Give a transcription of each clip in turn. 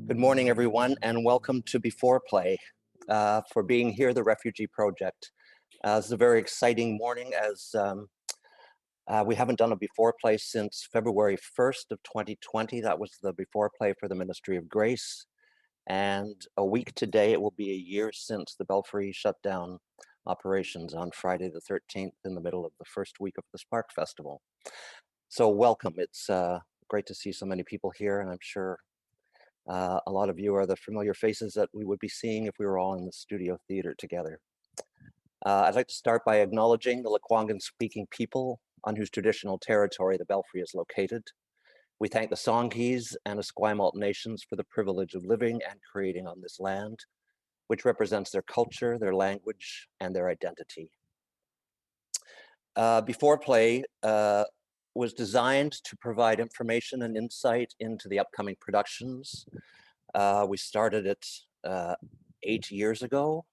Good morning, everyone, and welcome to B4Play for being here, the Refugee Project. This is a very exciting morning as we haven't done a B4Play since February 1st of 2020. That was the B4Play for the Ministry of Grace. And a week today, it will be a year since the Belfry shut down operations on Friday the 13th in the middle of the first week of the Spark Festival. So welcome. It's great to see so many people here, and I'm sure a lot of you are the familiar faces that we would be seeing if we were all in the studio theater together. I'd like to start by acknowledging the Lekwungen-speaking people on whose traditional territory the Belfry is located. We thank the Songhees and Esquimalt nations for the privilege of living and creating on this land, which represents their culture, their language, and their identity. B4Play was designed to provide information and insight into the upcoming productions. We started it 8 years ago,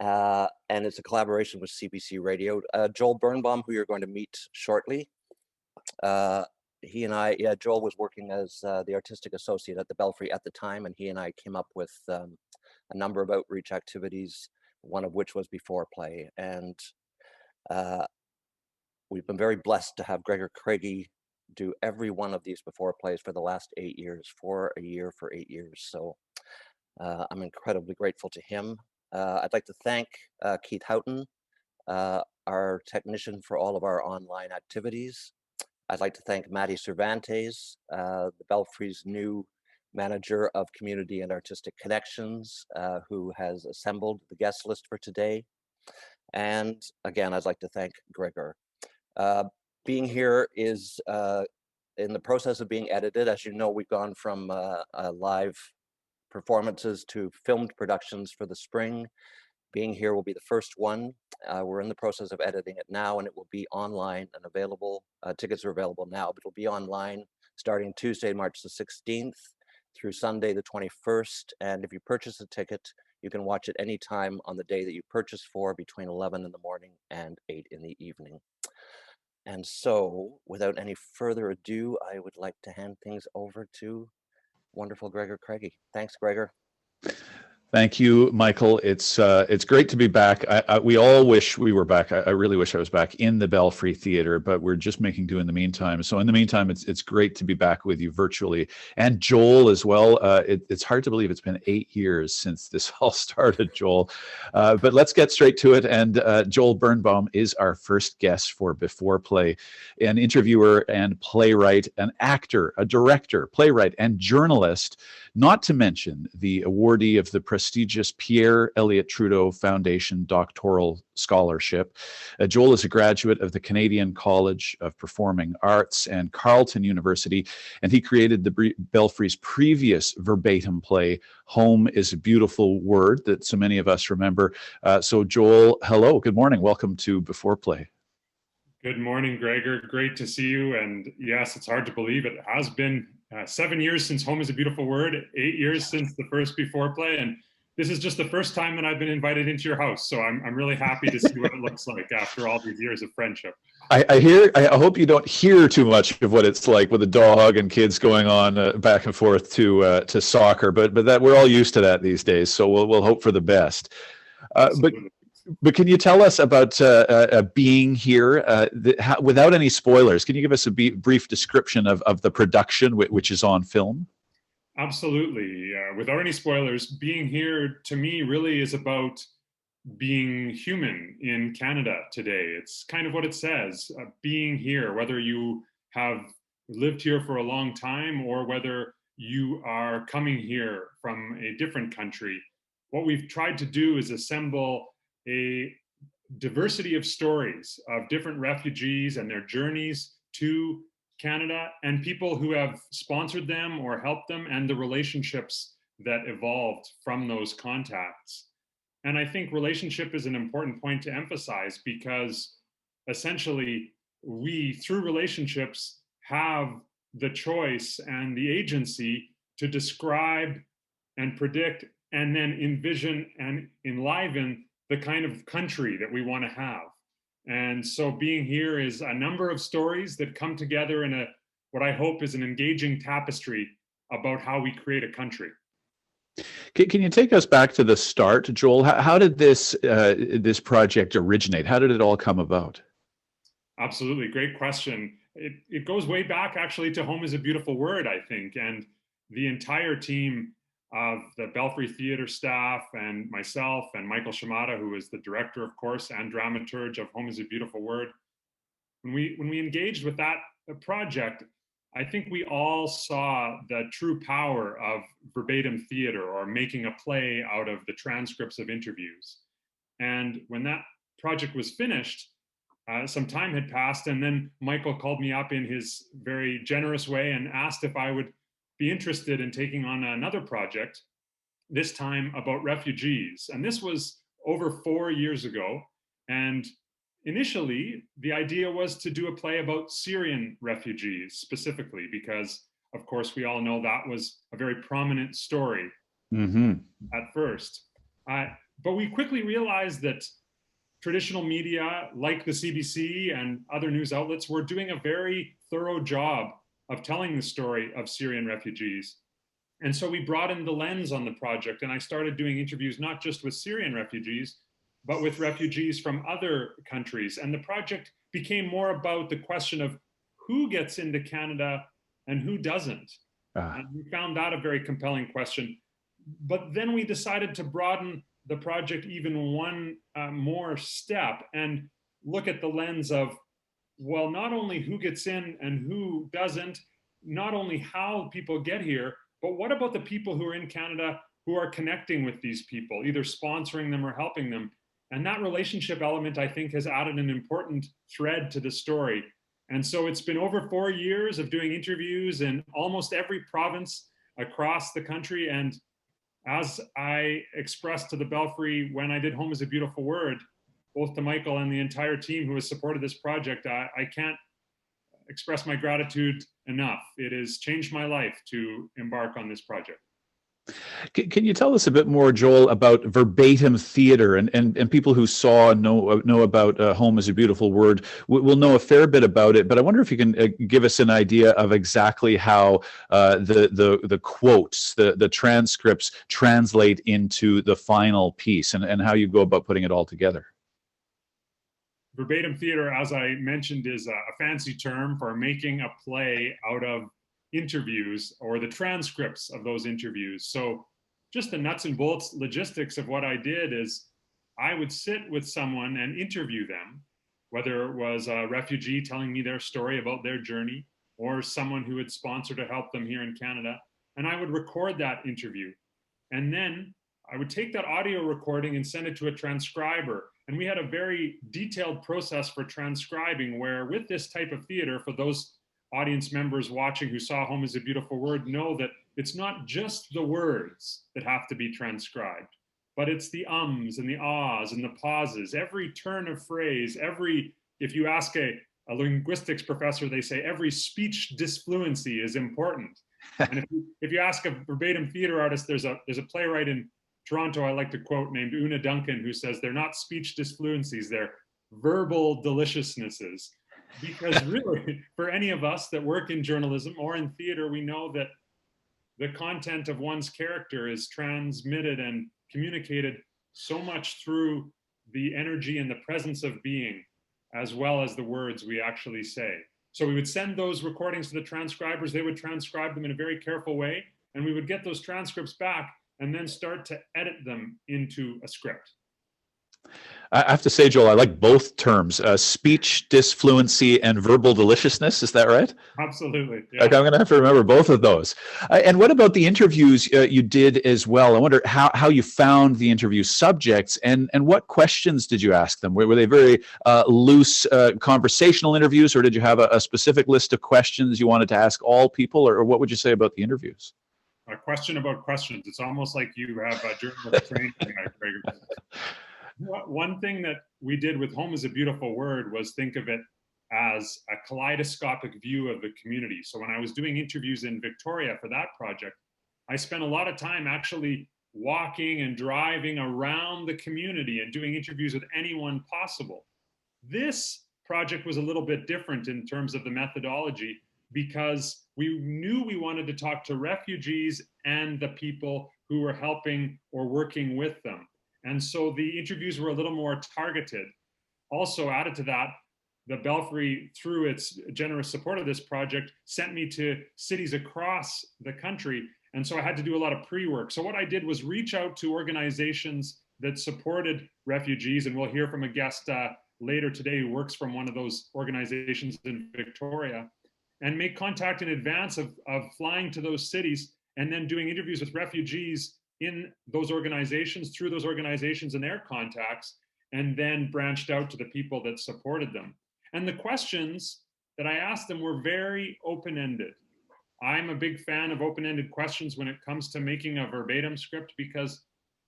and it's a collaboration with CBC Radio. Joel Bernbaum, who you're going to meet shortly, he and I, Joel was working as the artistic associate at the Belfry at the time, and he and I came up with a number of outreach activities, one of which was B4Play. And we've been very blessed to have Gregor Craigie do every one of these B4Plays for the last 8 years, for 8 years. So I'm incredibly grateful to him. I'd like to thank Keith Houghton, our technician for all of our online activities. I'd like to thank Maddie Cervantes, the Belfry's new manager of community and artistic connections, who has assembled the guest list for today. And again, I'd like to thank Gregor. Being here is in the process of being edited. As you know, we've gone from live performances to filmed productions for the spring. Being here will be the first one. We're in the process of editing it now, and it will be online and available. Tickets are available now, but it'll be online starting Tuesday, March the 16th through Sunday the 21st. And if you purchase a ticket, you can watch it anytime on the day that you purchase for, between 11 in the morning and 8 in the evening. And so, without any further ado, I would like to hand things over to wonderful Gregor Craigie. Thanks, Gregor. Thank you, Michael. It's great to be back. We all wish we were back. I really wish I was back in the Belfry Theatre, but we're just making do in the meantime. So in the meantime, it's great to be back with you virtually. And Joel as well. It's hard to believe it's been 8 years since this all started, Joel. But let's get straight to it. And Joel Bernbaum is our first guest for B4Play, an interviewer and playwright, an actor, a director, playwright, and journalist, not to mention the awardee of the prestigious Pierre Elliott Trudeau Foundation Doctoral Scholarship. Joel is a graduate of the Canadian College of Performing Arts and Carleton University, and he created the Belfry's previous verbatim play, Home is a Beautiful Word, that so many of us remember. So Joel, hello, good morning. Welcome to B4Play. Good morning, Gregor. Great to see you. And yes, it's hard to believe it has been 7 years since Home is a Beautiful Word, 8 years since the first B4Play, and this is just the first time that I've been invited into your house. So I'm really happy to see what it looks like after all these years of friendship. I hope you don't hear too much of what it's like with a dog and kids going on back and forth to soccer, but that we're all used to that these days. So we'll hope for the best. But can you tell us about being here without any spoilers? Can you give us a brief description of the production, which is on film? Absolutely. Without any spoilers, being here to me really is about being human in Canada today. It's kind of what it says, being here, whether you have lived here for a long time or whether you are coming here from a different country. What we've tried to do is assemble a diversity of stories of different refugees and their journeys to Canada and people who have sponsored them or helped them and the relationships that evolved from those contacts. And I think relationship is an important point to emphasize because essentially we, through relationships, have the choice and the agency to describe and predict and then envision and enliven the kind of country that we want to have. And so being here is a number of stories that come together in what I hope is an engaging tapestry about how we create a country. Can you take us back to the start, Joel? How did this this project originate? How did it all come about? Absolutely, great question. It goes way back actually to Home is a Beautiful Word, I think, and the entire team of the Belfry theater staff and myself and Michael Shamata, who is the director, of course, and dramaturge of Home is a Beautiful Word. When we engaged with that project, I think we all saw the true power of verbatim theater, or making a play out of the transcripts of interviews. And when that project was finished, some time had passed, and then Michael called me up in his very generous way and asked if I would be interested in taking on another project, this time about refugees. And this was over 4 years ago. And initially, the idea was to do a play about Syrian refugees specifically, because, of course, we all know that was a very prominent story at first. But we quickly realized that traditional media like the CBC and other news outlets were doing a very thorough job of telling the story of Syrian refugees. And so we broadened the lens on the project, and I started doing interviews not just with Syrian refugees, but with refugees from other countries. And the project became more about the question of who gets into Canada and who doesn't. And we found that a very compelling question. But then we decided to broaden the project even one more step and look at the lens of, well, not only who gets in and who doesn't, not only how people get here, but what about the people who are in Canada who are connecting with these people, either sponsoring them or helping them? And that relationship element, I think, has added an important thread to the story. And so it's been over 4 years of doing interviews in almost every province across the country. And as I expressed to the Belfry when I did Home is a Beautiful Word, both to Michael and the entire team who has supported this project, I can't express my gratitude enough. It has changed my life to embark on this project. Can you tell us a bit more, Joel, about verbatim theater, and people who saw and know about Home is a Beautiful Word will know a fair bit about it, but I wonder if you can give us an idea of exactly how the quotes, the transcripts translate into the final piece, and how you go about putting it all together. Verbatim theater, as I mentioned, is a fancy term for making a play out of interviews or the transcripts of those interviews. So just the nuts and bolts logistics of what I did is I would sit with someone and interview them, whether it was a refugee telling me their story about their journey or someone who would sponsor to help them here in Canada. And I would record that interview. And then I would take that audio recording and send it to a transcriber. And we had a very detailed process for transcribing, where with this type of theater, for those audience members watching who saw Home is a Beautiful Word, know that it's not just the words that have to be transcribed, but it's the ums and the ahs and the pauses, every turn of phrase, if you ask a linguistics professor, they say every speech disfluency is important. And if you ask a verbatim theater artist, there's a playwright in Toronto I like to quote named Una Duncan, who says they're not speech disfluencies, they're verbal deliciousnesses. Because really, for any of us that work in journalism or in theater, we know that the content of one's character is transmitted and communicated so much through the energy and the presence of being, as well as the words we actually say. So we would send those recordings to the transcribers. They would transcribe them in a very careful way, and we would get those transcripts back and then start to edit them into a script. I have to say, Joel, I like both terms, speech disfluency and verbal deliciousness. Is that right? Absolutely. Yeah. Okay, I'm going to have to remember both of those. And what about the interviews you did as well? I wonder how you found the interview subjects, and what questions did you ask them? Were they very loose conversational interviews, or did you have a specific list of questions you wanted to ask all people, or what would you say about the interviews? A question about questions. It's almost like you have a journalist training at Gregor. One thing that we did with Home is a Beautiful Word was think of it as a kaleidoscopic view of the community. So when I was doing interviews in Victoria for that project, I spent a lot of time actually walking and driving around the community and doing interviews with anyone possible. This project was a little bit different in terms of the methodology. because we knew we wanted to talk to refugees and the people who were helping or working with them. And so the interviews were a little more targeted. Also added to that, the Belfry, through its generous support of this project, sent me to cities across the country. And so I had to do a lot of pre-work. So what I did was reach out to organizations that supported refugees, and we'll hear from a guest later today who works from one of those organizations in Victoria, and make contact in advance of flying to those cities and then doing interviews with refugees in those organizations, through those organizations and their contacts, and then branched out to the people that supported them. And the questions that I asked them were very open-ended. I'm a big fan of open-ended questions when it comes to making a verbatim script, because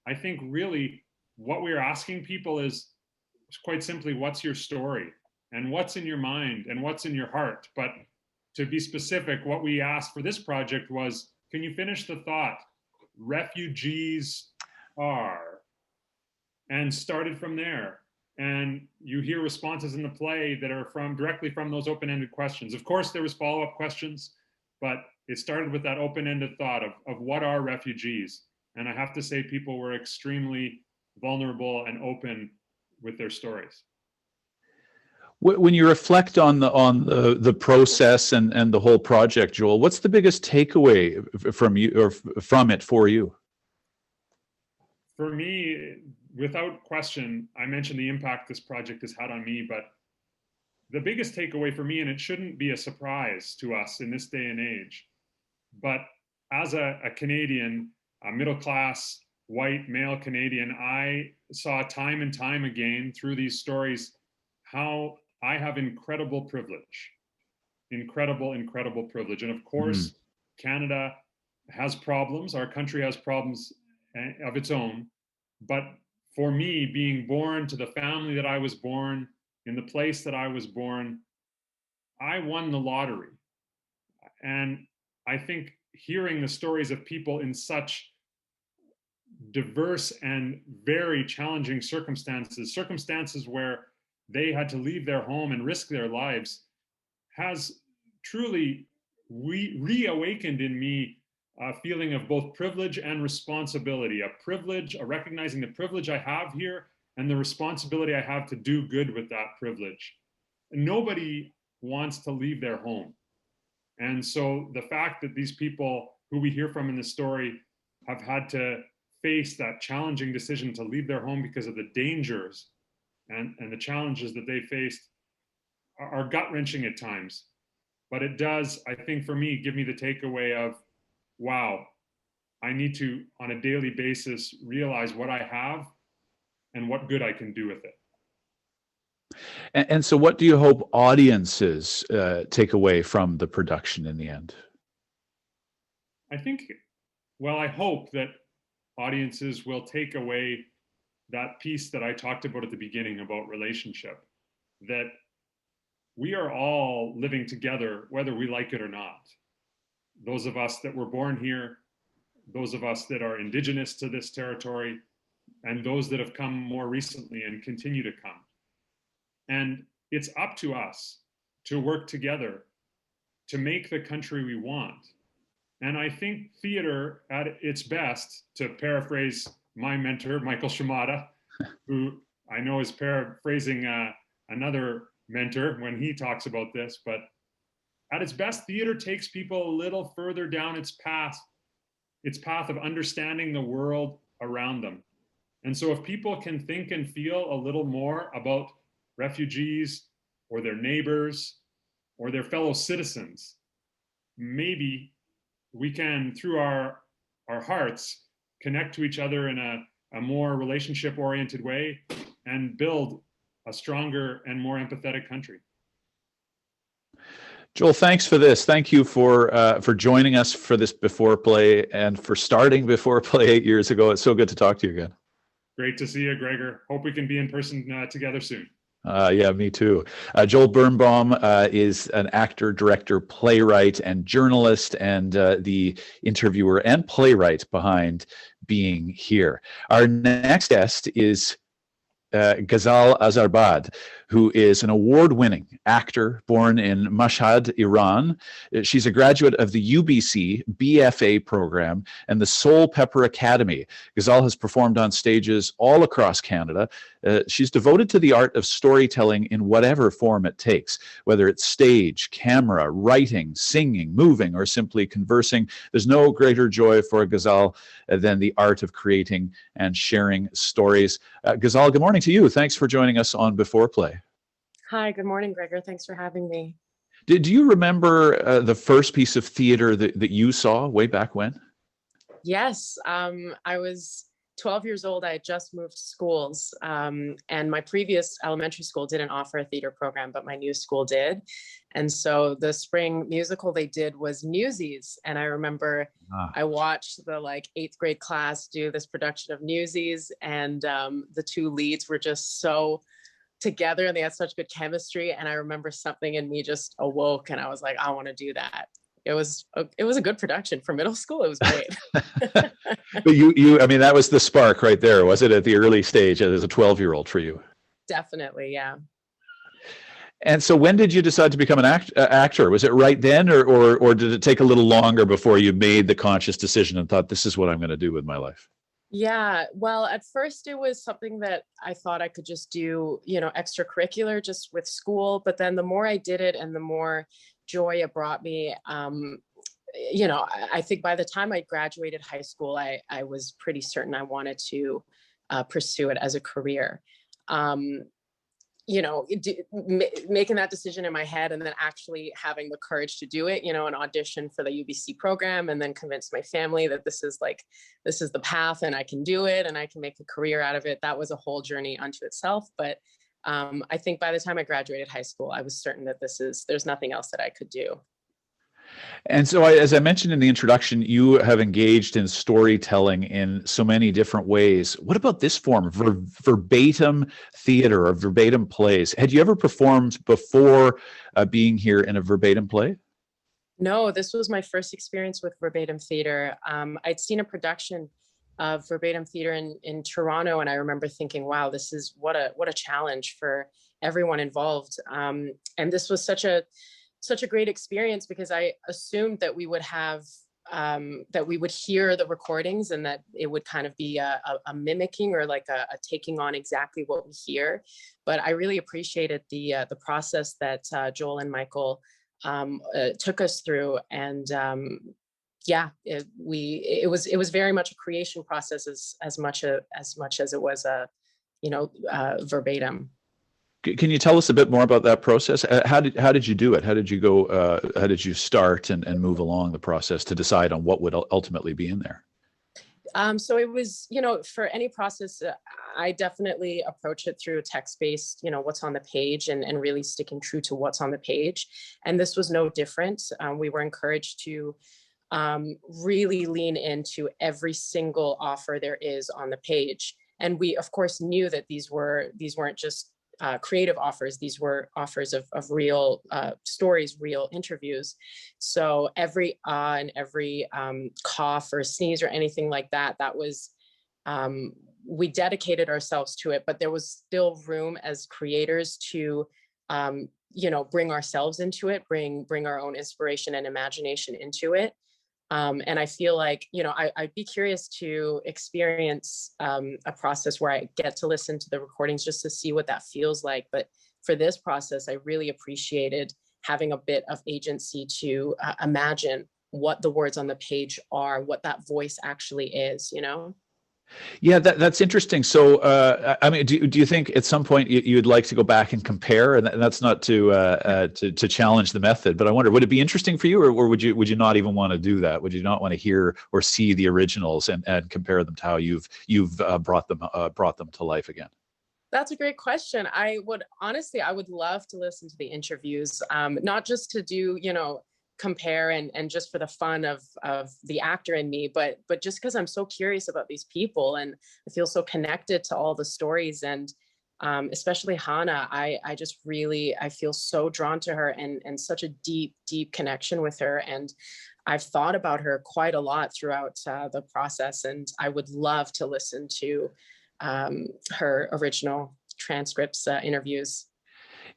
I think really what we're asking people is quite simply, what's your story and what's in your mind and what's in your heart? But to be specific, what we asked for this project was, can you finish the thought? Refugees are, and started from there. And you hear responses in the play that are directly from those open-ended questions. Of course, there was follow-up questions, but it started with that open-ended thought of what are refugees? And I have to say, people were extremely vulnerable and open with their stories. When you reflect on the process and the whole project, Joel, what's the biggest takeaway from you or from it for you? For me, without question, I mentioned the impact this project has had on me, but the biggest takeaway for me, and it shouldn't be a surprise to us in this day and age, but as a Canadian, a middle-class, white, male Canadian, I saw time and time again through these stories how I have incredible privilege, incredible privilege. And of course, Canada has problems. Our country has problems of its own. But for me, being born to the family that I was born, in the place that I was born, I won the lottery. And I think hearing the stories of people in such diverse and very challenging circumstances where they had to leave their home and risk their lives, has truly reawakened in me a feeling of both privilege and responsibility. A recognizing the privilege I have here and the responsibility I have to do good with that privilege. And nobody wants to leave their home. And so the fact that these people who we hear from in the story have had to face that challenging decision to leave their home because of the dangers and the challenges that they faced are gut-wrenching at times. But it does, I think for me, give me the takeaway of, wow, I need to, on a daily basis, realize what I have and what good I can do with it. And so what do you hope audiences take away from the production in the end? I think, well, I hope that audiences will take away that piece that I talked about at the beginning about relationship, that we are all living together, whether we like it or not. Those of us that were born here, those of us that are indigenous to this territory, and those that have come more recently and continue to come. And it's up to us to work together to make the country we want. And I think theater at its best, to paraphrase my mentor, Michael Shamata, who I know is paraphrasing another mentor when he talks about this, but at its best, theater takes people a little further down its path of understanding the world around them. And so if people can think and feel a little more about refugees or their neighbors or their fellow citizens, maybe we can, through our hearts, connect to each other in a more relationship-oriented way and build a stronger and more empathetic country. Joel, thanks for this. Thank you for joining us for this B4Play and for starting B4Play 8 years ago. It's so good to talk to you again. Great to see you, Gregor. Hope we can be in person together soon. Yeah, me too. Joel Bernbaum is an actor, director, playwright, and journalist, and the interviewer and playwright behind Being Here. Our next guest is Ghazal Azarbad, who is an award-winning actor born in Mashhad, Iran. She's a graduate of the UBC BFA program and the Soul Pepper Academy. Ghazal has performed on stages all across Canada. She's devoted to the art of storytelling in whatever form it takes, whether it's stage, camera, writing, singing, moving, or simply conversing. There's no greater joy for Ghazal than the art of creating and sharing stories. Ghazal, good morning to you. Thanks for joining us on Before Play. Hi, good morning, Gregor. Thanks for having me. Do you remember the first piece of theater that you saw way back when? Yes, I was 12 years old. I had just moved schools, and my previous elementary school didn't offer a theater program, but my new school did. And so the spring musical they did was Newsies. And I remember I watched the 8th grade class do this production of Newsies, and the two leads were just so together and they had such good chemistry. And I remember something in me just awoke and I was like, I want to do that. It was a good production for middle school. It was great. But I mean, that was the spark right there, was it, at the early stage as a 12-year-old for you? Definitely, yeah. And so when did you decide to become an actor? Was it right then, or did it take a little longer before you made the conscious decision and thought, this is what I'm going to do with my life? Yeah, well, at first it was something that I thought I could just do, extracurricular just with school. But then the more I did it and the more joy it brought me, I think by the time I graduated high school, I was pretty certain I wanted to pursue it as a career. Making that decision in my head and then actually having the courage to do it, an audition for the UBC program, and then convince my family that this is the path and I can do it and I can make a career out of it. That was a whole journey unto itself. But I think by the time I graduated high school, I was certain that there's nothing else that I could do. And so, as I mentioned in the introduction, you have engaged in storytelling in so many different ways. What about this form, verbatim theater or verbatim plays? Had you ever performed before being here in a verbatim play? No, this was my first experience with verbatim theater. I'd seen a production of verbatim theater in Toronto, and I remember thinking, wow, this is what a challenge for everyone involved. And this was such a great experience because I assumed that we would have that we would hear the recordings and that it would kind of be a mimicking or like a taking on exactly what we hear. But I really appreciated the process that Joel and Michael took us through, and it was very much a creation process as much as it was verbatim. Can you tell us a bit more about that process? How did you do it? How did you go? How did you start and move along the process to decide on what would ultimately be in there? So it was, for any process, I definitely approach it through text-based, what's on the page and really sticking true to what's on the page. And this was no different. We were encouraged to really lean into every single offer there is on the page. And we, of course, knew that these weren't just creative offers. These were offers of real stories, real interviews. So every and every cough or sneeze or anything like that was, we dedicated ourselves to it, but there was still room as creators to, bring ourselves into it, bring our own inspiration and imagination into it. And I feel like, I'd be curious to experience a process where I get to listen to the recordings just to see what that feels like. But for this process, I really appreciated having a bit of agency to imagine what the words on the page are, what that voice actually is, Yeah, that's interesting. So, I mean, do you think at some point you'd like to go back and compare? And that's not to challenge the method, but I wonder, would it be interesting for you, or would you not even want to do that? Would you not want to hear or see the originals and compare them to how you've brought them to life again? That's a great question. I would love to listen to the interviews, not just to do, compare and just for the fun of the actor in me, but just because I'm so curious about these people and I feel so connected to all the stories, and especially Hannah. I feel so drawn to her and such a deep connection with her, and I've thought about her quite a lot throughout the process, and I would love to listen to her original transcripts, interviews.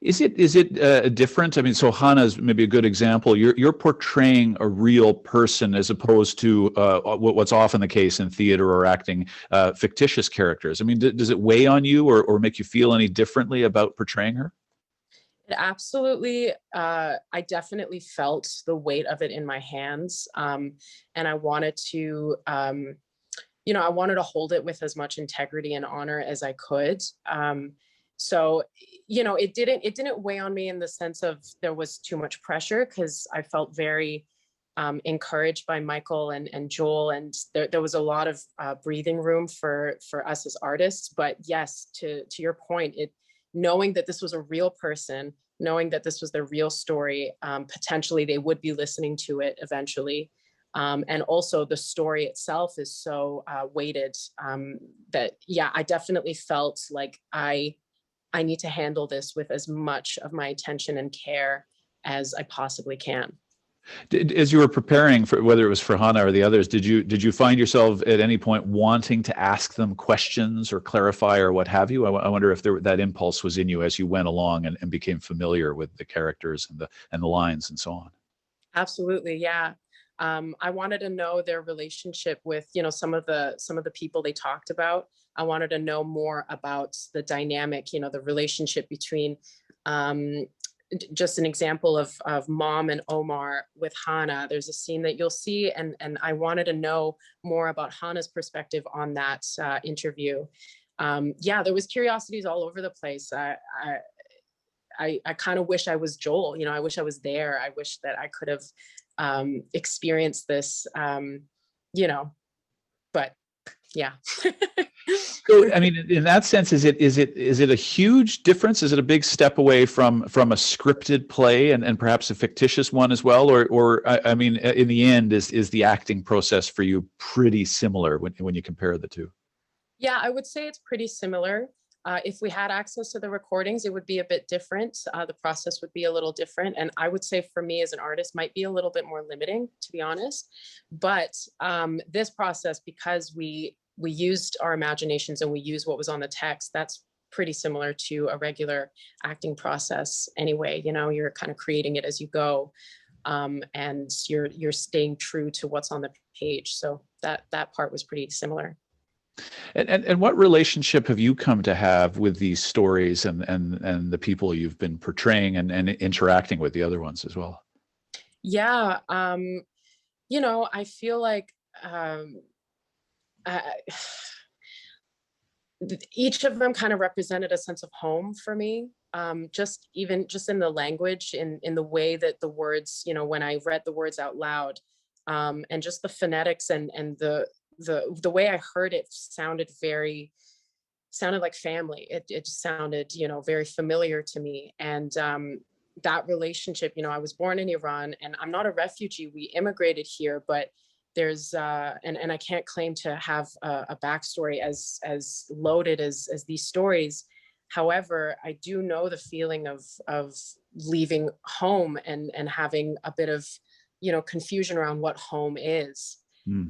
Is it different? I mean, so Hannah's maybe a good example. You're portraying a real person as opposed to what's often the case in theater or acting, fictitious characters. I mean, does it weigh on you or make you feel any differently about portraying her? It absolutely, I definitely felt the weight of it in my hands. And I wanted to, I wanted to hold it with as much integrity and honor as I could. So, it didn't weigh on me in the sense of there was too much pressure, because I felt very encouraged by Michael and Joel, and there was a lot of breathing room for us as artists. But yes, to your point, knowing that this was a real person, knowing that this was their real story, potentially they would be listening to it eventually. And also the story itself is so weighted that, yeah, I definitely felt like I need to handle this with as much of my attention and care as I possibly can. As you were preparing for, whether it was for Hannah or the others, did you find yourself at any point wanting to ask them questions or clarify or what have you? I wonder if that impulse was in you as you went along and became familiar with the characters and the lines and so on. Absolutely, yeah. I wanted to know their relationship with, some of the people they talked about. I wanted to know more about the dynamic, the relationship between, just an example of Mom and Omar with Hannah. There's a scene that you'll see, and I wanted to know more about Hannah's perspective on that interview. Yeah, there was curiosities all over the place. I kind of wish I was Joel. I wish I was there. I wish that I could have experienced this. But yeah. So, I mean, in that sense, is it a huge difference? Is it a big step away from a scripted play and perhaps a fictitious one as well? Or I mean, in the end, is the acting process for you pretty similar when you compare the two? Yeah, I would say it's pretty similar. If we had access to the recordings, it would be a bit different. The process would be a little different. And I would say for me as an artist might be a little bit more limiting, to be honest. But this process, because we used our imaginations and we used what was on the text, that's pretty similar to a regular acting process anyway. You're kind of creating it as you go, and you're staying true to what's on the page. So that part was pretty similar. And what relationship have you come to have with these stories and the people you've been portraying and interacting with the other ones as well? Yeah, I feel like each of them kind of represented a sense of home for me. Just in the language, in the way that the words, when I read the words out loud, and just the phonetics and the way I heard it sounded like family. It sounded, very familiar to me. And that relationship, I was born in Iran and I'm not a refugee. We immigrated here, but there's and I can't claim to have a backstory as loaded as these stories. However, I do know the feeling of leaving home and having a bit of, confusion around what home is.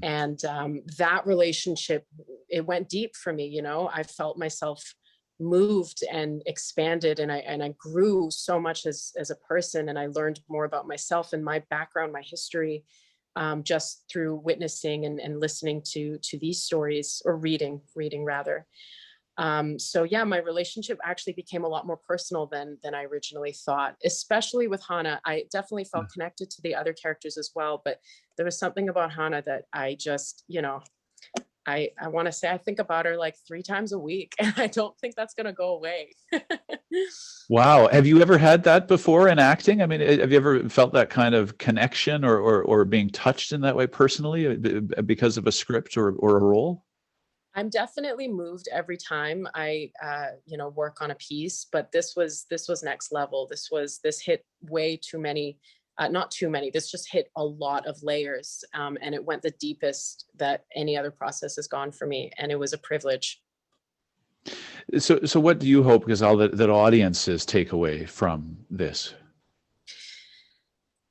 And that relationship, it went deep for me. I felt myself moved and expanded, and I grew so much as a person, and I learned more about myself and my background, my history, just through witnessing and listening to these stories, or reading rather. So yeah, my relationship actually became a lot more personal than I originally thought, especially with Hannah. I definitely felt connected to the other characters as well, but there was something about Hannah that I just, I want to say I think about her like 3 times a week, and I don't think that's going to go away. Wow. Have you ever had that before in acting? I mean, have you ever felt that kind of connection or being touched in that way personally because of a script or a role? I'm definitely moved every time I, work on a piece, but this was next level. This hit way too many, not too many. This just hit a lot of layers, and it went the deepest that any other process has gone for me, and it was a privilege. So what do you hope, Gazal, that audiences take away from this?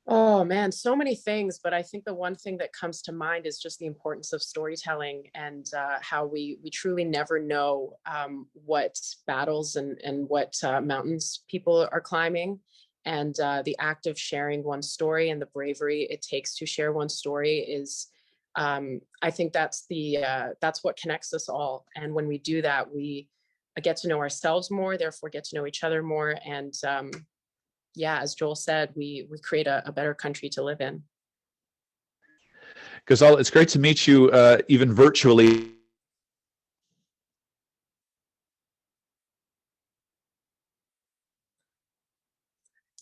Oh man, so many things, but I think the one thing that comes to mind is just the importance of storytelling and how we truly never know what battles and what mountains people are climbing, and the act of sharing one story and the bravery it takes to share one story is, I think that's what connects us all. And when we do that, we get to know ourselves more, therefore get to know each other more, and yeah, as Joel said, we create a better country to live in. Gazal, it's great to meet you, even virtually.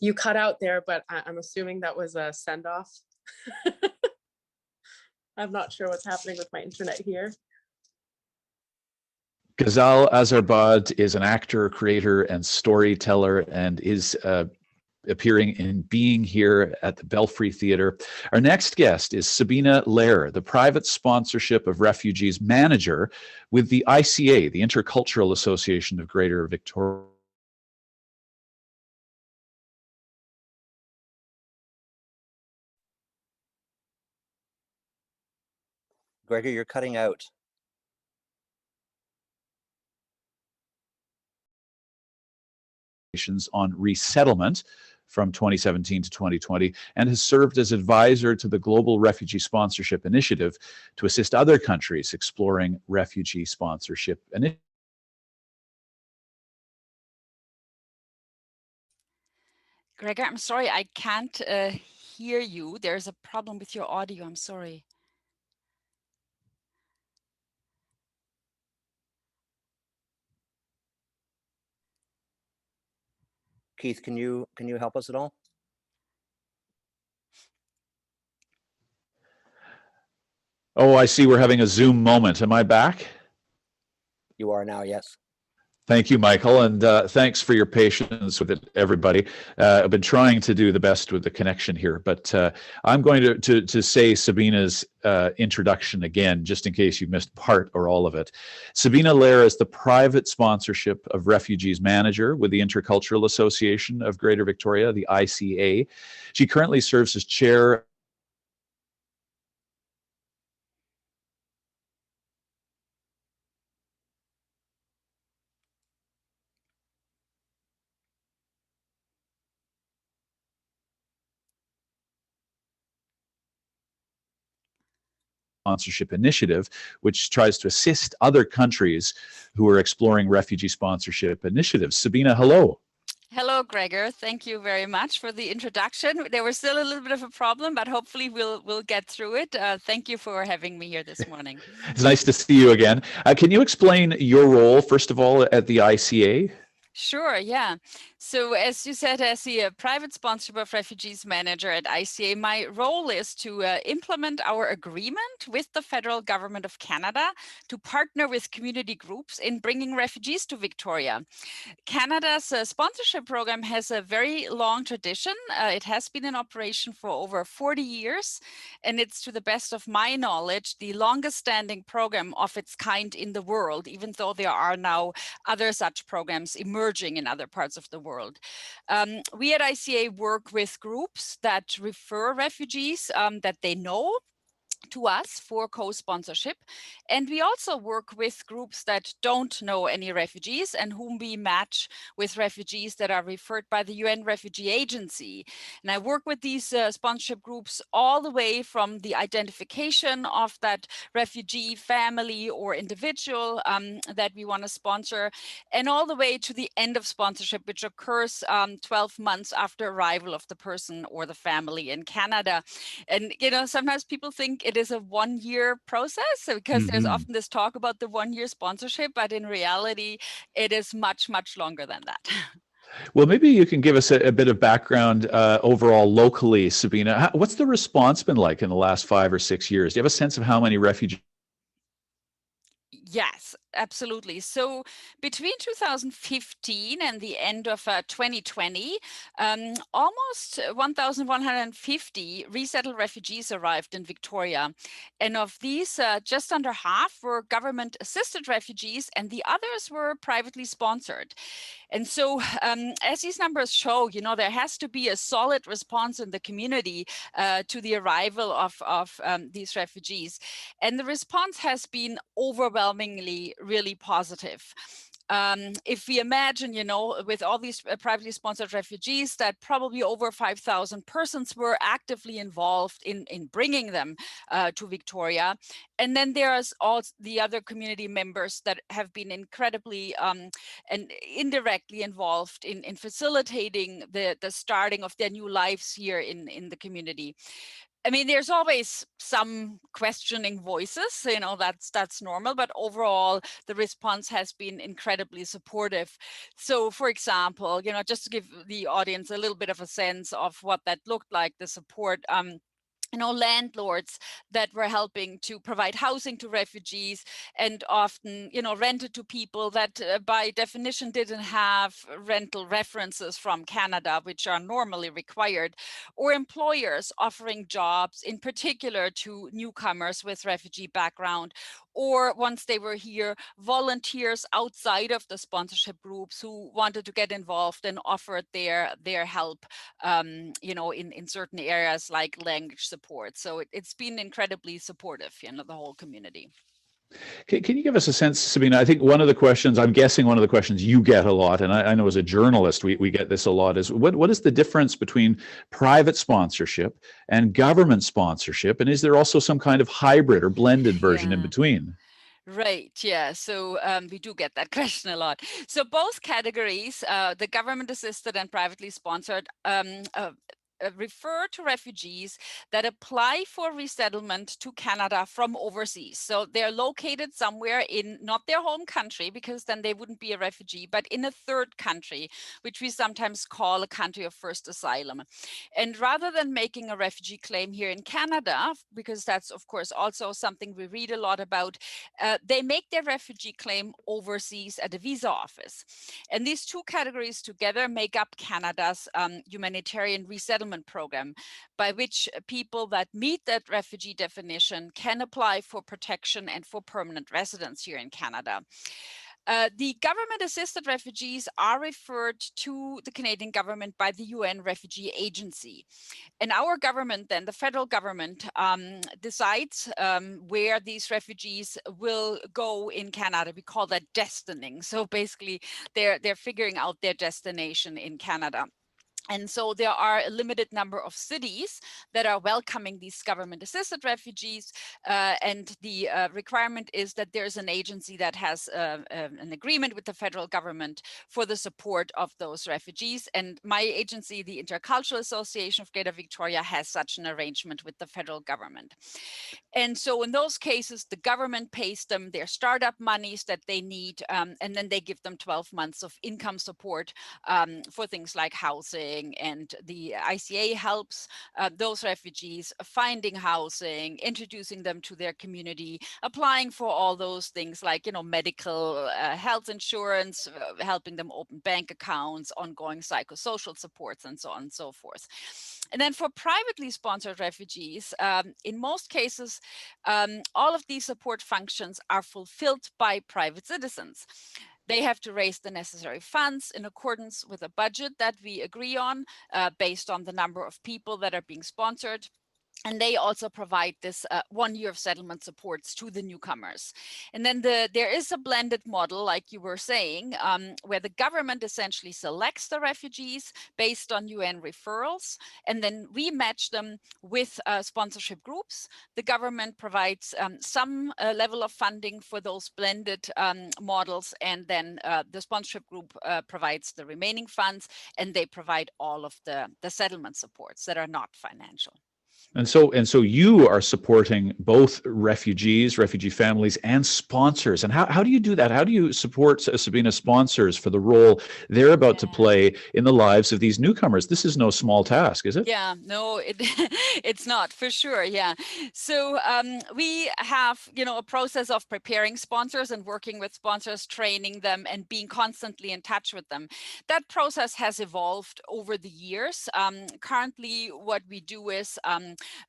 You cut out there, but I'm assuming that was a send off. I'm not sure what's happening with my internet here. Gazal Azarbad is an actor, creator, and storyteller, and is appearing in Being Here at the Belfry Theatre. Our next guest is Sabina Lehrer, the private sponsorship of refugees manager with the ICA, the Intercultural Association of Greater Victoria. Gregor, you're cutting out. On resettlement from 2017 to 2020, and has served as advisor to the Global Refugee Sponsorship Initiative to assist other countries exploring refugee sponsorship initiatives. Gregor, I'm sorry, I can't hear you. There's a problem with your audio. I'm sorry. Keith, can you help us at all? Oh, I see we're having a Zoom moment. Am I back? You are now, yes. Thank you, Michael, and thanks for your patience with it, everybody. I've been trying to do the best with the connection here, but I'm going to say Sabina's introduction again, just in case you missed part or all of it. Sabina Lehrer is the private sponsorship of refugees manager with the Intercultural Association of Greater Victoria, the ICA. She currently serves as chair sponsorship initiative, which tries to assist other countries who are exploring refugee sponsorship initiatives. Sabina, hello. Hello, Gregor. Thank you very much for the introduction. There was still a little bit of a problem, but hopefully we'll get through it. Thank you for having me here this morning. It's nice to see you again. Can you explain your role, first of all, at the ICA? Sure, yeah. So as you said, as the private sponsorship of refugees manager at ICA, my role is to implement our agreement with the federal government of Canada to partner with community groups in bringing refugees to Victoria. Canada's sponsorship program has a very long tradition. It has been in operation for over 40 years, and it's, to the best of my knowledge, the longest standing program of its kind in the world, even though there are now other such programs emerging in other parts of the world. We at ICA work with groups that refer refugees that they know to us for co-sponsorship. And we also work with groups that don't know any refugees and whom we match with refugees that are referred by the UN Refugee Agency. And I work with these sponsorship groups all the way from the identification of that refugee family or individual that we want to sponsor, and all the way to the end of sponsorship, which occurs 12 months after arrival of the person or the family in Canada. And, you know, sometimes people think it is a one-year process because there's often this talk about the one-year sponsorship, but in reality, it is much, much longer than that. Well, maybe you can give us a bit of background overall locally, Sabina. What's the response been like in the last 5 or 6 years? Do you have a sense of how many refugees? Yes, Absolutely. So between 2015 and the end of 2020, almost 1,150 resettled refugees arrived in Victoria. And of these, just under half were government-assisted refugees, and the others were privately sponsored. And so as these numbers show, there has to be a solid response in the community to the arrival of these refugees. And the response has been overwhelmingly really positive. If we imagine, with all these privately sponsored refugees, that probably over 5,000 persons were actively involved in bringing them to Victoria. And then there's all the other community members that have been incredibly and indirectly involved in facilitating the starting of their new lives here in the community. I mean, there's always some questioning voices, that's normal, but overall, the response has been incredibly supportive. So for example, just to give the audience a little bit of a sense of what that looked like, the support, landlords that were helping to provide housing to refugees and often, rented to people that by definition didn't have rental references from Canada, which are normally required, or employers offering jobs in particular to newcomers with refugee background, or once they were here, volunteers outside of the sponsorship groups who wanted to get involved and offered their help, in certain areas like language support. So it's been incredibly supportive, the whole community. Can you give us a sense, Sabina? I think one of the questions, I'm guessing one of the questions you get a lot, and I know as a journalist we get this a lot, is what is the difference between private sponsorship and government sponsorship? And is there also some kind of hybrid or blended version in between? Right, yeah. So we do get that question a lot. So both categories, the government assisted and privately sponsored, refer to refugees that apply for resettlement to Canada from overseas. So they're located somewhere in not their home country, because then they wouldn't be a refugee, but in a third country, which we sometimes call a country of first asylum. And rather than making a refugee claim here in Canada, because that's of course also something we read a lot about, they make their refugee claim overseas at a visa office. And these two categories together make up Canada's humanitarian resettlement program, by which people that meet that refugee definition can apply for protection and for permanent residence here in Canada. The government-assisted refugees are referred to the Canadian government by the UN Refugee Agency. And our government, then, the federal government, decides where these refugees will go in Canada. We call that destining. So basically, they're figuring out their destination in Canada. And so there are a limited number of cities that are welcoming these government-assisted refugees. And the requirement is that there's an agency that has an agreement with the federal government for the support of those refugees. And my agency, the Intercultural Association of Greater Victoria, has such an arrangement with the federal government. And so in those cases, the government pays them their startup monies that they need, and then they give them 12 months of income support for things like housing. And the ICA helps those refugees finding housing, introducing them to their community, applying for all those things like, medical health insurance, helping them open bank accounts, ongoing psychosocial supports, and so on and so forth. And then for privately sponsored refugees, in most cases, all of these support functions are fulfilled by private citizens. They have to raise the necessary funds in accordance with a budget that we agree on based on the number of people that are being sponsored. And they also provide this 1 year of settlement supports to the newcomers. And then there is a blended model, like you were saying, where the government essentially selects the refugees based on UN referrals, and then we match them with sponsorship groups. The government provides some level of funding for those blended models, and then the sponsorship group provides the remaining funds, and they provide all of the settlement supports that are not financial. And so you are supporting both refugees, refugee families, and sponsors. And how do you do that? How do you support, Sabina, sponsors for the role they're about to play in the lives of these newcomers? This is no small task, is it? Yeah, no, it's not, for sure. Yeah. So we have, a process of preparing sponsors and working with sponsors, training them and being constantly in touch with them. That process has evolved over the years. Currently, what we do is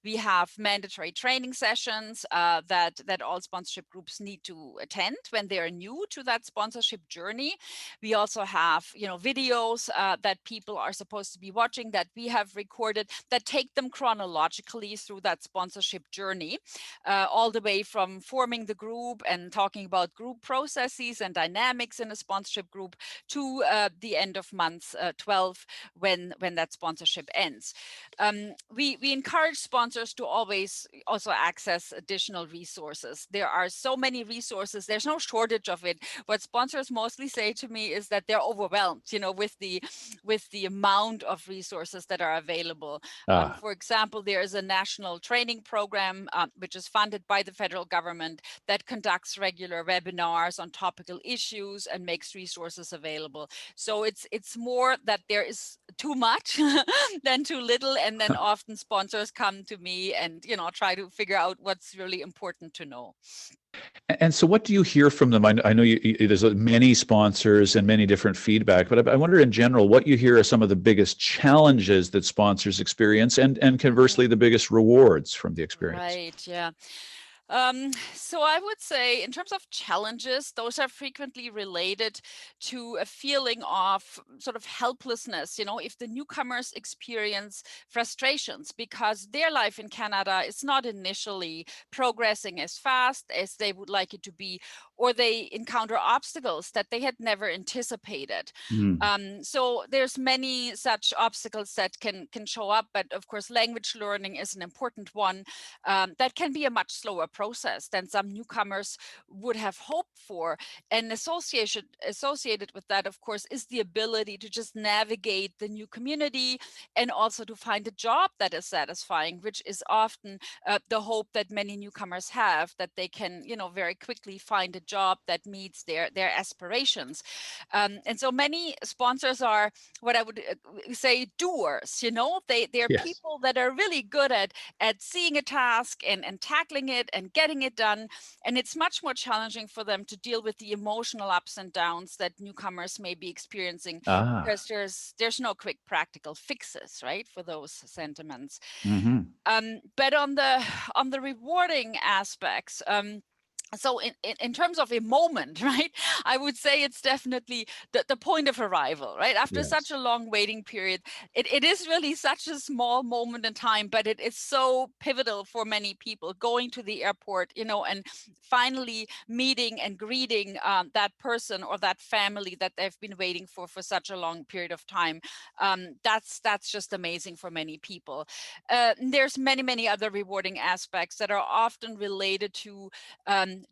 we have mandatory training sessions that all sponsorship groups need to attend when they are new to that sponsorship journey. We also have, videos that people are supposed to be watching that we have recorded that take them chronologically through that sponsorship journey, all the way from forming the group and talking about group processes and dynamics in a sponsorship group to the end of month 12 when that sponsorship ends. We encourage sponsors to always also access additional resources. There are so many resources. There's no shortage of it. What sponsors mostly say to me is that they're overwhelmed, with the amount of resources that are available. For example, there is a national training program which is funded by the federal government that conducts regular webinars on topical issues and makes resources available. So it's more that there is too much than too little, and then often sponsors come to me and try to figure out what's really important to know. And so what do you hear from them? I know there's many sponsors and many different feedback, but I wonder in general what you hear are some of the biggest challenges that sponsors experience and conversely the biggest rewards from the experience. Right, yeah. So I would say in terms of challenges, those are frequently related to a feeling of sort of helplessness, if the newcomers experience frustrations because their life in Canada is not initially progressing as fast as they would like it to be, or they encounter obstacles that they had never anticipated. So there's many such obstacles that can show up, but of course language learning is an important one that can be a much slower process than some newcomers would have hoped for. And associated with that, of course, is the ability to just navigate the new community and also to find a job that is satisfying, which is often the hope that many newcomers have, that they can, very quickly find a job that meets their aspirations. And so many sponsors are what I would say doers, they're Yes. people that are really good at seeing a task and tackling it and getting it done. And it's much more challenging for them to deal with the emotional ups and downs that newcomers may be experiencing because there's no quick practical fixes, right, for those sentiments. But on the rewarding aspects, so in terms of a moment, right, I would say it's definitely the point of arrival, right? After such a long waiting period, it is really such a small moment in time, but it is so pivotal for many people going to the airport, and finally meeting and greeting that person or that family that they've been waiting for such a long period of time. That's just amazing for many people. There's many other rewarding aspects that are often related to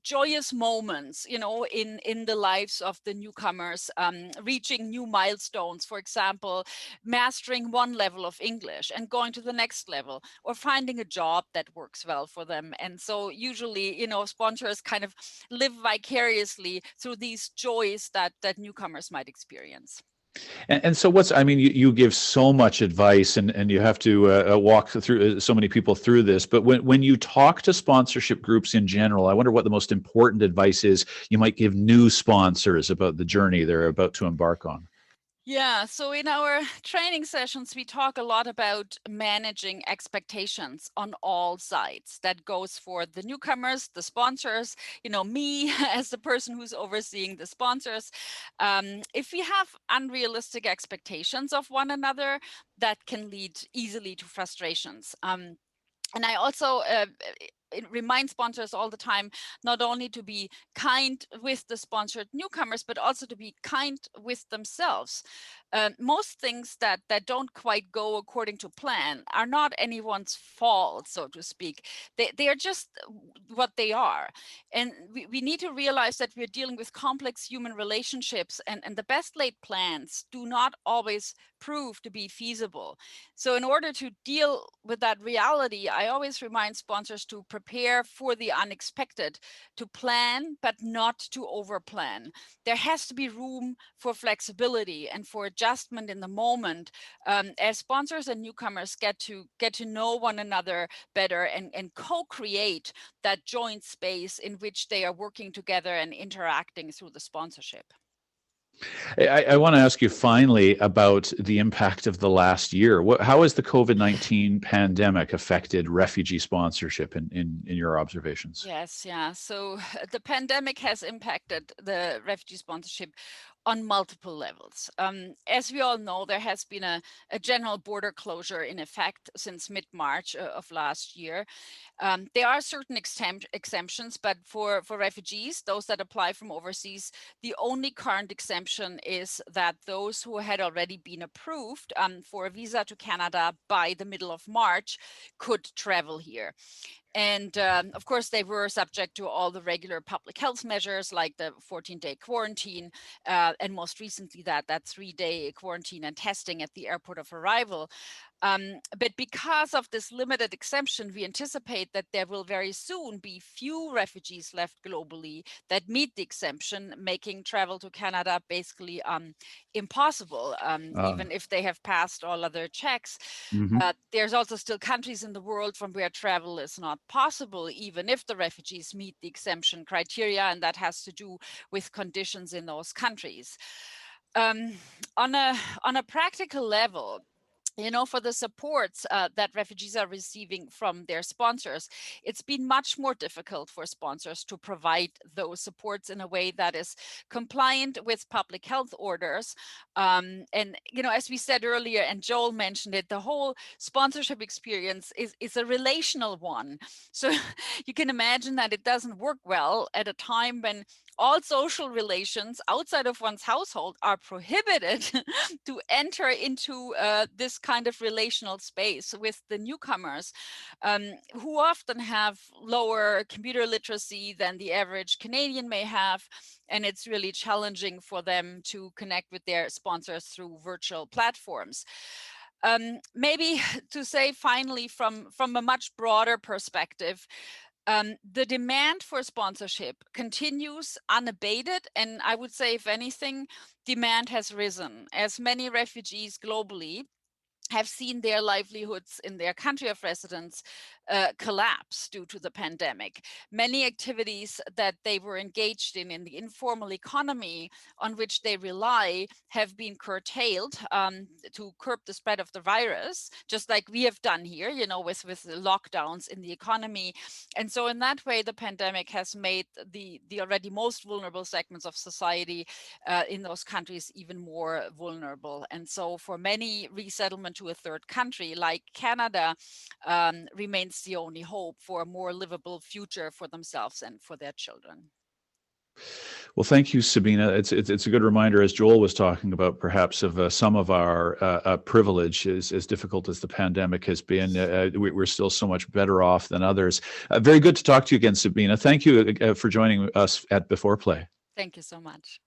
joyous moments, in the lives of the newcomers, reaching new milestones, for example, mastering one level of English and going to the next level, or finding a job that works well for them. And so usually, sponsors kind of live vicariously through these joys that newcomers might experience. And so you give so much advice and you have to walk through so many people through this, but when you talk to sponsorship groups in general, I wonder what the most important advice is you might give new sponsors about the journey they're about to embark on. Yeah, so in our training sessions, we talk a lot about managing expectations on all sides. That goes for the newcomers, the sponsors, me as the person who's overseeing the sponsors. If we have unrealistic expectations of one another, that can lead easily to frustrations. And I also remind sponsors all the time, not only to be kind with the sponsored newcomers, but also to be kind with themselves. Most things that don't quite go according to plan are not anyone's fault, so to speak. They are just what they are. And we need to realize that we're dealing with complex human relationships, and the best laid plans do not always prove to be feasible. So in order to deal with that reality, I always remind sponsors to prepare for the unexpected, to plan, but not to overplan. There has to be room for flexibility and for adjustment in the moment, as sponsors and newcomers get to know one another better and co-create that joint space in which they are working together and interacting through the sponsorship. I want to ask you finally about the impact of the last year. How has the COVID-19 pandemic affected refugee sponsorship in your observations? Yes, yeah. So the pandemic has impacted the refugee sponsorship on multiple levels. As we all know, there has been a general border closure in effect since mid-March of last year. There are certain exemptions, but for refugees, those that apply from overseas, the only current exemption is that those who had already been approved for a visa to Canada by the middle of March could travel here. And of course, they were subject to all the regular public health measures like the 14-day quarantine, and most recently that 3-day quarantine and testing at the airport of arrival. But because of this limited exemption, we anticipate that there will very soon be few refugees left globally that meet the exemption, making travel to Canada basically impossible, even if they have passed all other checks. There's also still countries in the world from where travel is not possible, even if the refugees meet the exemption criteria, and that has to do with conditions in those countries. On a practical level, for the supports that refugees are receiving from their sponsors, it's been much more difficult for sponsors to provide those supports in a way that is compliant with public health orders. And, as we said earlier, and Joel mentioned it, the whole sponsorship experience is a relational one. So you can imagine that it doesn't work well at a time when all social relations outside of one's household are prohibited to enter into this kind of relational space with the newcomers, who often have lower computer literacy than the average Canadian may have. And it's really challenging for them to connect with their sponsors through virtual platforms. Maybe to say finally, from a much broader perspective, the demand for sponsorship continues unabated, and I would say, if anything, demand has risen as many refugees globally have seen their livelihoods in their country of residence collapse due to the pandemic. Many activities that they were engaged in the informal economy on which they rely have been curtailed to curb the spread of the virus, just like we have done here, with the lockdowns in the economy. And so in that way, the pandemic has made the already most vulnerable segments of society in those countries even more vulnerable. And so for many, resettlement to a third country like Canada remains the only hope for a more livable future for themselves and for their children. Well, thank you, Sabina. It's a good reminder, as Joel was talking about, perhaps of some of our privilege, as difficult as the pandemic has been. We're still so much better off than others. Very good to talk to you again, Sabina. Thank you for joining us at B4Play. Thank you so much.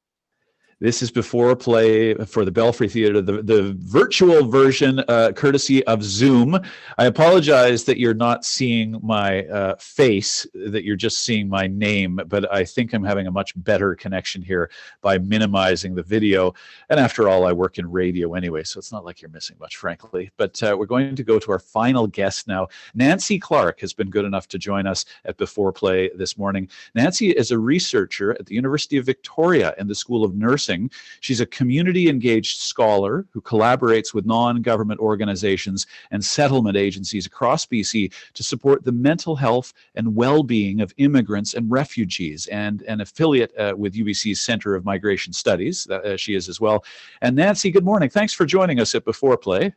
This is B4Play for the Belfry Theatre, the virtual version, courtesy of Zoom. I apologize that you're not seeing my face, that you're just seeing my name, but I think I'm having a much better connection here by minimizing the video. And after all, I work in radio anyway, so it's not like you're missing much, frankly. But we're going to go to our final guest now. Nancy Clark has been good enough to join us at B4Play this morning. Nancy is a researcher at the University of Victoria in the School of Nursing. She's a community-engaged scholar who collaborates with non-government organizations and settlement agencies across BC to support the mental health and well-being of immigrants and refugees, and an affiliate with UBC's Centre of Migration Studies. She is as well. And Nancy, good morning. Thanks for joining us at B4Play.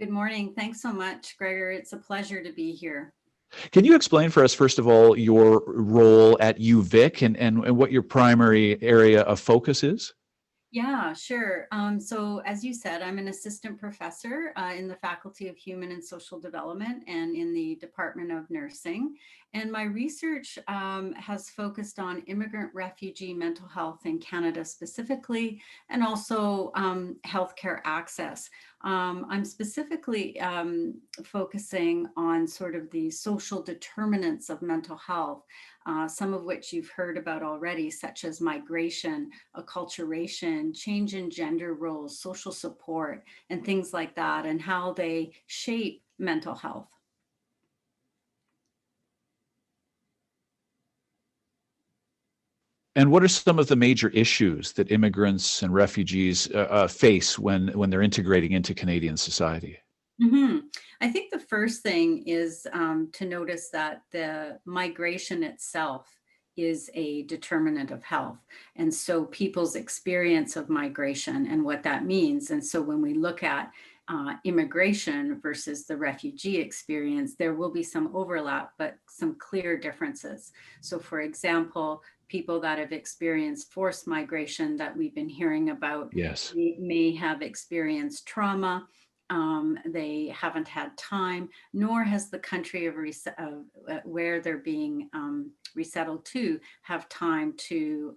Good morning. Thanks so much, Gregor. It's a pleasure to be here. Can you explain for us, first of all, your role at UVic and what your primary area of focus is? Yeah, sure. So as you said, I'm an assistant professor in the Faculty of Human and Social Development and in the Department of Nursing. And my research has focused on immigrant refugee mental health in Canada specifically, and also healthcare access. I'm specifically focusing on sort of the social determinants of mental health, some of which you've heard about already, such as migration, acculturation, change in gender roles, social support, and things like that, and how they shape mental health. And what are some of the major issues that immigrants and refugees face when they're integrating into Canadian society? I think the first thing is to notice that the migration itself is a determinant of health. And so people's experience of migration and what that means. And so when we look at immigration versus the refugee experience, there will be some overlap, but some clear differences. So for example, people that have experienced forced migration that we've been hearing about Yes. may have experienced trauma. They haven't had time, nor has the country of where they're being resettled to have time to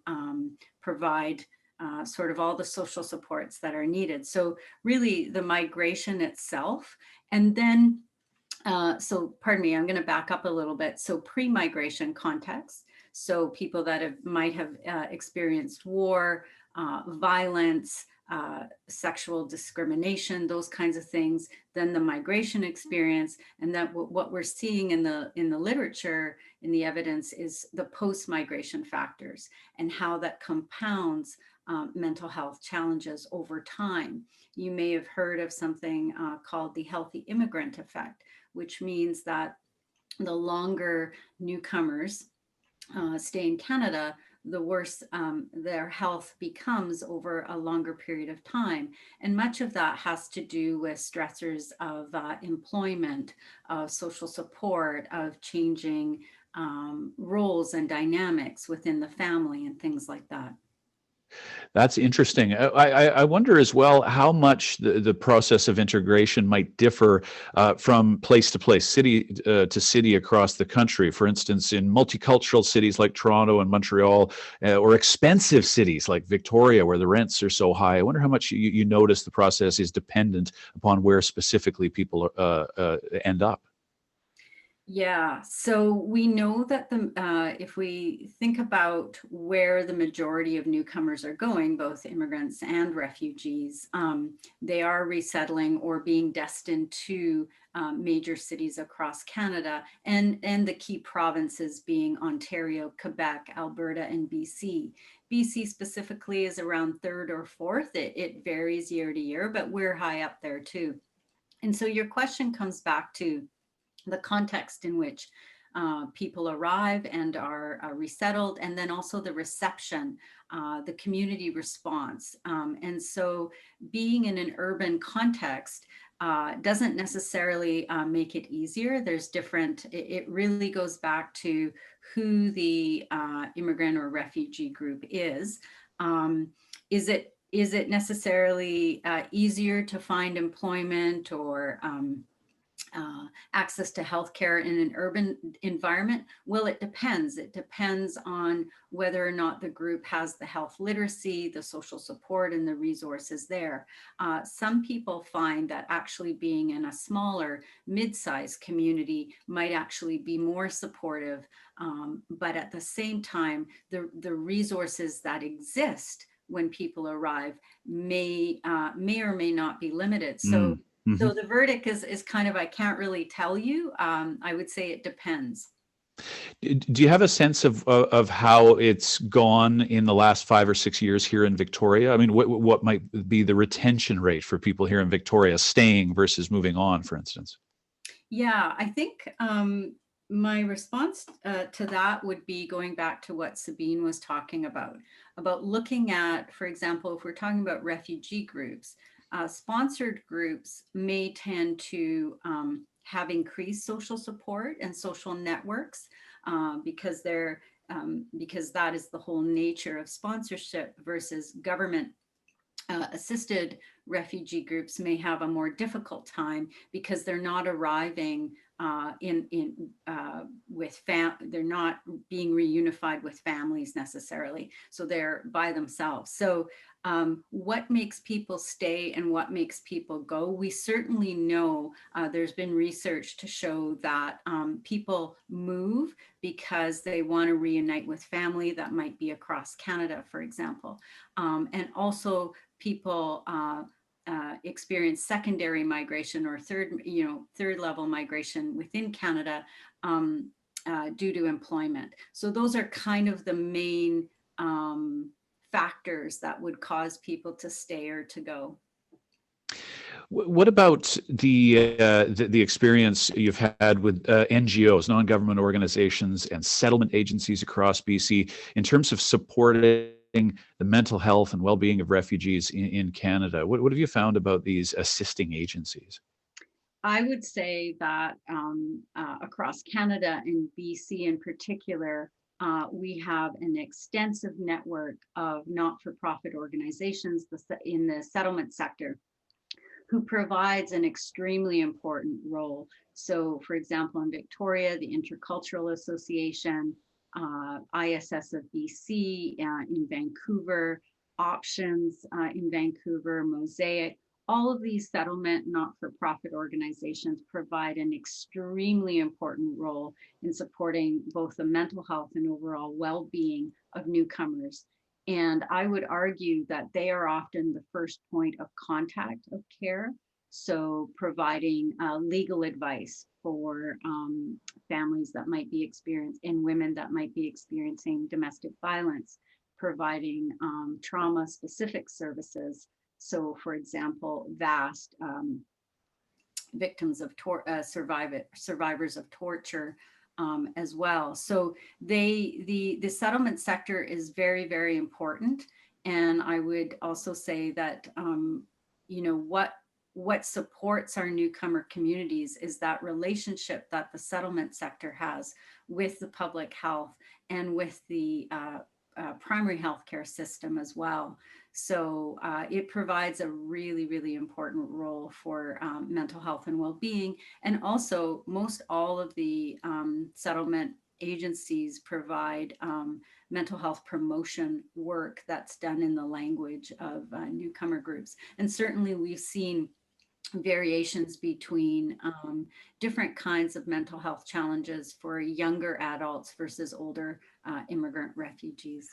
provide sort of all the social supports that are needed. So really the migration itself, and then, so pardon me, I'm going to back up a little bit. So pre-migration context, so people that might have experienced war, violence, sexual discrimination, those kinds of things, then the migration experience, and that what we're seeing in the literature, in the evidence, is the post-migration factors and how that compounds mental health challenges over time. You may have heard of something called the healthy immigrant effect, which means that the longer newcomers stay in Canada, the worse their health becomes over a longer period of time. And much of that has to do with stressors of employment, of social support, of changing roles and dynamics within the family and things like that. That's interesting. I wonder as well how much the process of integration might differ from place to place, city to city across the country. For instance, in multicultural cities like Toronto and Montreal, or expensive cities like Victoria, where the rents are so high. I wonder how much you notice the process is dependent upon where specifically people end up. Yeah, so we know that if we think about where the majority of newcomers are going, both immigrants and refugees, they are resettling or being destined to major cities across Canada, and the key provinces being Ontario, Quebec, Alberta, and BC. BC specifically is around third or fourth. It varies year to year, but we're high up there too. And so your question comes back to the context in which people arrive and are resettled, and then also the reception, the community response. And so being in an urban context doesn't necessarily make it easier. There's different, it really goes back to who the immigrant or refugee group is. Is it necessarily easier to find employment or access to healthcare in an urban environment? Well, it depends. It depends on whether or not the group has the health literacy, the social support, and the resources there. Some people find that actually being in a smaller, mid-sized community might actually be more supportive, but at the same time, the resources that exist when people arrive may or may not be limited. So so the verdict is kind of, I can't really tell you. I would say it depends. Do you have a sense of how it's gone in the last 5 or 6 years here in Victoria? I mean, what might be the retention rate for people here in Victoria staying versus moving on, for instance? Yeah, I think my response to that would be going back to what Sabine was talking about looking at, for example, if we're talking about refugee groups, sponsored groups may tend to have increased social support and social networks because that is the whole nature of sponsorship versus government assisted refugee groups may have a more difficult time because they're not arriving they're not being reunified with families necessarily. So they're by themselves. So what makes people stay and what makes people go? We certainly know there's been research to show that people move because they want to reunite with family that might be across Canada, for example. And also people experience secondary migration or third level migration within Canada due to employment. So those are kind of the main factors that would cause people to stay or to go. What about the experience you've had with NGOs, non-government organizations, and settlement agencies across BC in terms of supporting the mental health and well-being of refugees in Canada? What have you found about these assisting agencies? I would say that across Canada and BC in particular, we have an extensive network of not-for-profit organizations in the settlement sector who provides an extremely important role. So for example, in Victoria, the Intercultural Association, ISS of BC, in Vancouver, Options in Vancouver, Mosaic, all of these settlement not-for-profit organizations provide an extremely important role in supporting both the mental health and overall well-being of newcomers. And I would argue that they are often the first point of contact of care. So providing legal advice for families that might be experiencing and women that might be experiencing domestic violence, providing trauma-specific services. So for example, VAST, victims of survivors of torture, as well. So the settlement sector is very, very important. And I would also say that, you know, what supports our newcomer communities is that relationship that the settlement sector has with the public health and with the primary healthcare system as well. So it provides a really, really important role for mental health and well-being. And also most all of the settlement agencies provide mental health promotion work that's done in the language of newcomer groups. And certainly we've seen variations between different kinds of mental health challenges for younger adults versus older immigrant refugees.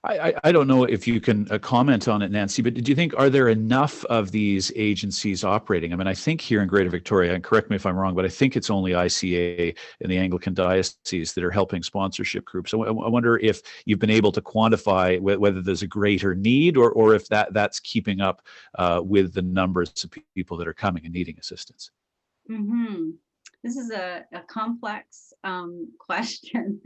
I don't know if you can comment on it, Nancy, but do you think, are there enough of these agencies operating? I mean, I think here in Greater Victoria, and correct me if I'm wrong, but I think it's only ICA and the Anglican Diocese that are helping sponsorship groups. So I wonder if you've been able to quantify whether there's a greater need or if that's keeping up with the numbers of people that are coming and needing assistance. Mm-hmm. This is a complex question.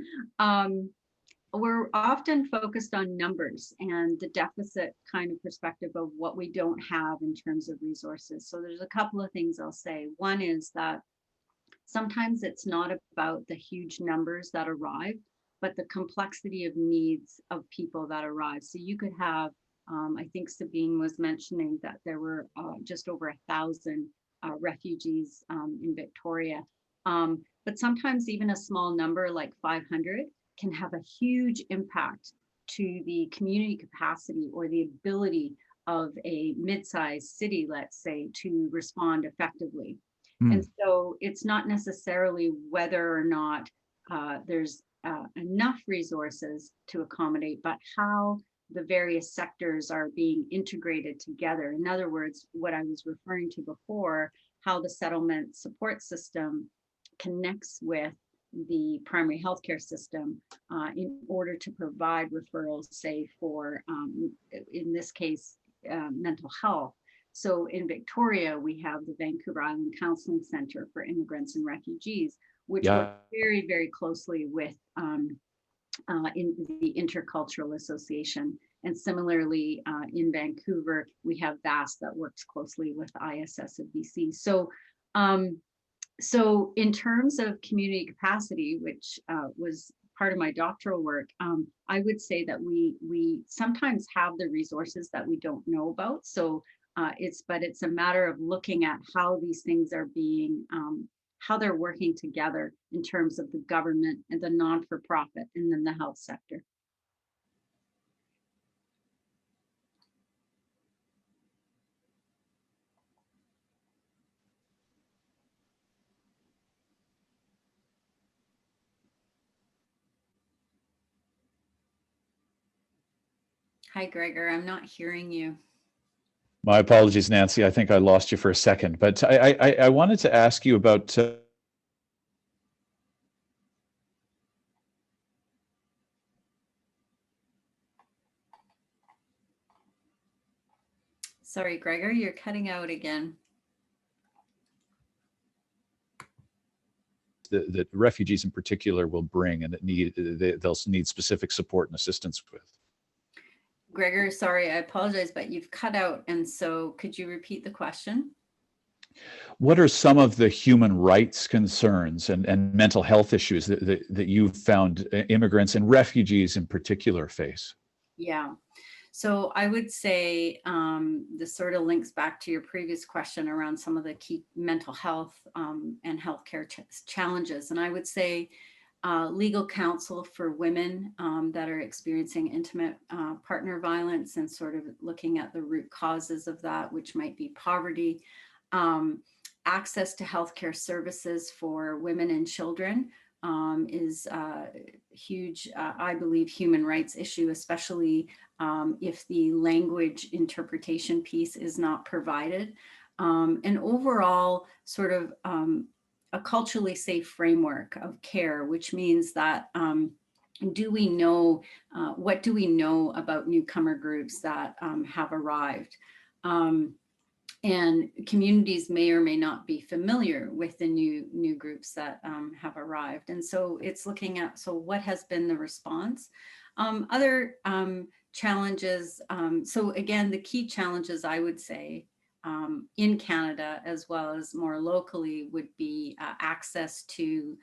We're often focused on numbers and the deficit kind of perspective of what we don't have in terms of resources. So there's a couple of things I'll say. One is that sometimes it's not about the huge numbers that arrive, but the complexity of needs of people that arrive. So you could have, I think Sabine was mentioning that there were just over 1,000 refugees in Victoria. But sometimes even a small number like 500 can have a huge impact to the community capacity or the ability of a mid-sized city, let's say, to respond effectively. And so it's not necessarily whether or not there's enough resources to accommodate, but how the various sectors are being integrated together. In other words, what I was referring to before, how the settlement support system connects with the primary healthcare system in order to provide referrals, say for, in this case, mental health. So in Victoria, we have the Vancouver Island Counseling Center for Immigrants and Refugees, which works very, very closely with in the Intercultural Association. And similarly, in Vancouver, we have VAST that works closely with ISS of BC. So in terms of community capacity, which was part of my doctoral work, I would say that we sometimes have the resources that we don't know about. So it's a matter of looking at how these things are being, how they're working together in terms of the government and the non-for-profit and then the health sector. Hi, Gregor, I'm not hearing you. My apologies, Nancy. I think I lost you for a second, but I wanted to ask you about Sorry, Gregor, you're cutting out again. that refugees in particular will bring, and that they'll need specific support and assistance with. Gregor, sorry, I apologize, but you've cut out. And so could you repeat the question? What are some of the human rights concerns and mental health issues that you've found immigrants and refugees in particular face? Yeah, so I would say this sort of links back to your previous question around some of the key mental health and healthcare challenges. And I would say legal counsel for women that are experiencing intimate partner violence and sort of looking at the root causes of that, which might be poverty, access to healthcare services for women and children is a huge, I believe, human rights issue, especially if the language interpretation piece is not provided. And overall, sort of a culturally safe framework of care, which means that do we know, what do we know about newcomer groups that have arrived? And communities may or may not be familiar with the new groups that have arrived. And so it's looking at, so what has been the response? Other challenges, so again, the key challenges I would say in Canada as well as more locally would be access to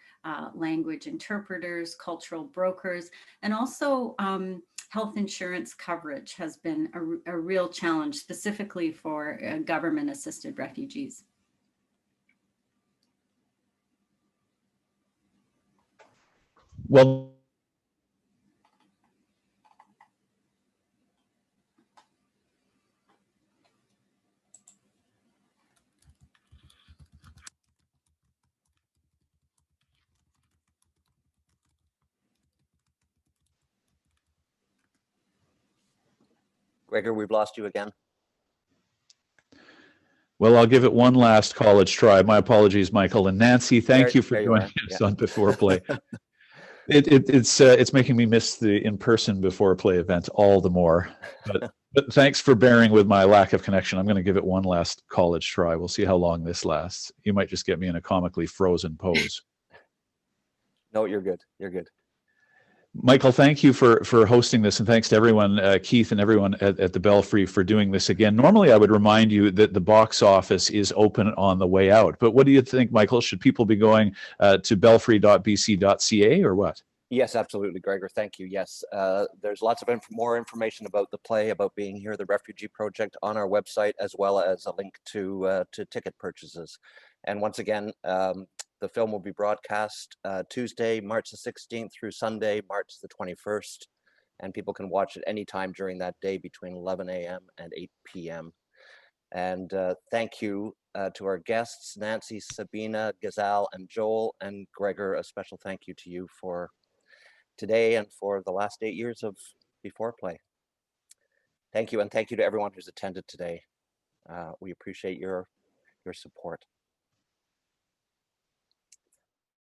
language interpreters, cultural brokers, and also health insurance coverage has been a real challenge, specifically for government-assisted refugees. Well, Gregor, we've lost you again. well, I'll give it one last college try. My apologies, Michael and Nancy. Thank you for joining us on B4Play. It's making me miss the in-person B4Play event all the more. But thanks for bearing with my lack of connection. I'm going to give it one last college try. We'll see how long this lasts. You might just get me in a comically frozen pose. No, you're good. You're good. Michael, thank you for hosting this, and thanks to everyone, Keith and everyone at the Belfry for doing this again. Normally, I would remind you that the box office is open on the way out, but what do you think, Michael? Should people be going to belfry.bc.ca or what? Yes, absolutely, Gregor. Thank you. Yes, there's lots of more information about the play, about being here, the Refugee Project, on our website, as well as a link to ticket purchases. And once again, the film will be broadcast Tuesday, March the 16th through Sunday, March the 21st. And people can watch it anytime during that day between 11 a.m. and 8 p.m. And thank you to our guests, Nancy, Sabina, Ghazal, and Joel, and Gregor. A special thank you to you for today and for the last 8 years of B4Play. Thank you, and thank you to everyone who's attended today. We appreciate your support.